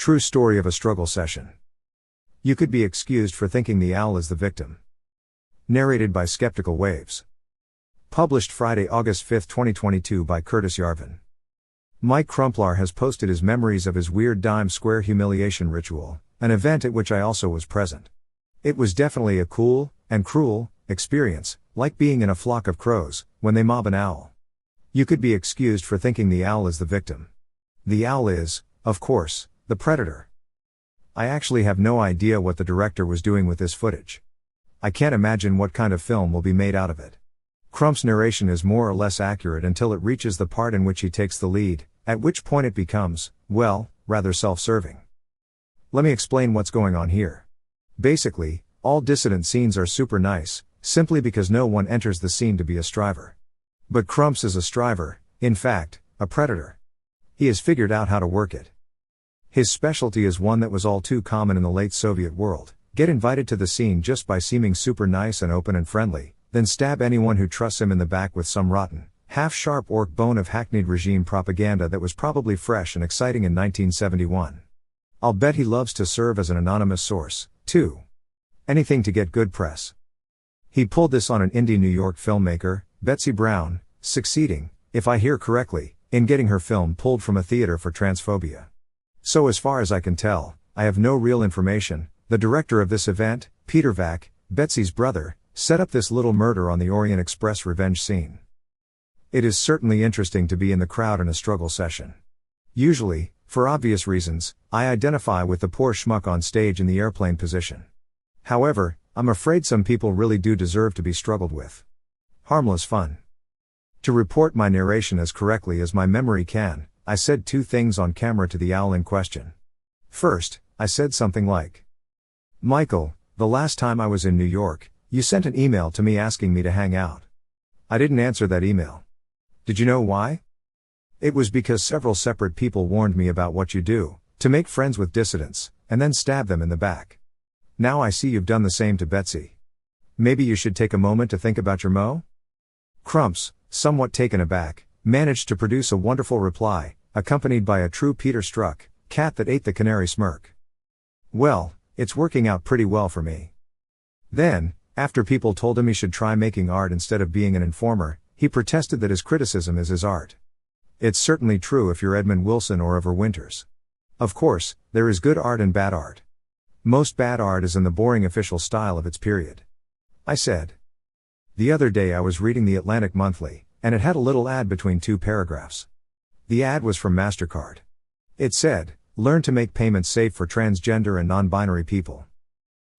True story of a struggle session. You could be excused for thinking the owl is the victim. Narrated by Skeptical Waves. Published Friday, August 5, 2022 by Curtis Yarvin. Mike Crumplar has posted his memories of his weird dime square humiliation ritual, an event at which I also was present. It was definitely a cool, and cruel, experience, like being in a flock of crows, when they mob an owl. You could be excused for thinking the owl is the victim. The owl is, of course, the predator. I actually have no idea what the director was doing with this footage. I can't imagine what kind of film will be made out of it. Crump's narration is more or less accurate until it reaches the part in which he takes the lead, at which point it becomes, well, rather self-serving. Let me explain what's going on here. Basically, all dissident scenes are super nice, simply because no one enters the scene to be a striver. But Crumps is a striver, in fact, a predator. He has figured out how to work it. His specialty is one that was all too common in the late Soviet world: get invited to the scene just by seeming super nice and open and friendly, then stab anyone who trusts him in the back with some rotten, half-sharp orc bone of hackneyed regime propaganda that was probably fresh and exciting in 1971. I'll bet he loves to serve as an anonymous source, too. Anything to get good press. He pulled this on an indie New York filmmaker, Betsy Brown, succeeding, if I hear correctly, in getting her film pulled from a theater for transphobia. So as far as I can tell, I have no real information. The director of this event, Peter Vack, Betsy's brother, set up this little murder on the Orient Express revenge scene. It is certainly interesting to be in the crowd in a struggle session. Usually, for obvious reasons, I identify with the poor schmuck on stage in the airplane position. However, I'm afraid some people really do deserve to be struggled with. Harmless fun. To report my narration as correctly as my memory can, I said two things on camera to the owl in question. First, I said something like, "Michael, the last time I was in New York, you sent an email to me asking me to hang out. I didn't answer that email. Did you know why? It was because several separate people warned me about what you do, to make friends with dissidents, and then stab them in the back. Now I see you've done the same to Betsy. Maybe you should take a moment to think about your mo?" Crumps, somewhat taken aback, managed to produce a wonderful reply, accompanied by a true Peter Struck, cat that ate the canary smirk. "Well, it's working out pretty well for me." Then, after people told him he should try making art instead of being an informer, he protested that his criticism is his art. It's certainly true if you're Edmund Wilson or Ever Winters. Of course, there is good art and bad art. Most bad art is in the boring official style of its period. I said. The other day I was reading the Atlantic Monthly, and it had a little ad between two paragraphs. The ad was from MasterCard. It said, "Learn to make payments safe for transgender and non-binary people."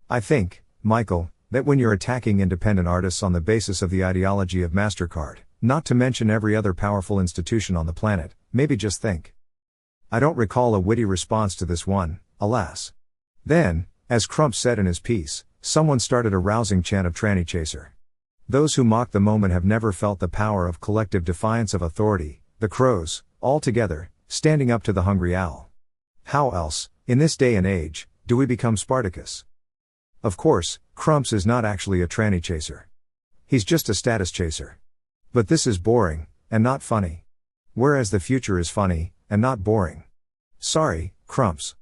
I think, Michael, that when you're attacking independent artists on the basis of the ideology of MasterCard, not to mention every other powerful institution on the planet, maybe just think. I don't recall a witty response to this one, alas. Then, as Crump said in his piece, someone started a rousing chant of tranny chaser. Those who mock the moment have never felt the power of collective defiance of authority, the crows, all together, standing up to the hungry owl. How else, in this day and age, do we become Spartacus? Of course, Crumps is not actually a tranny chaser. He's just a status chaser. But this is boring, and not funny. Whereas the future is funny, and not boring. Sorry, Crumps.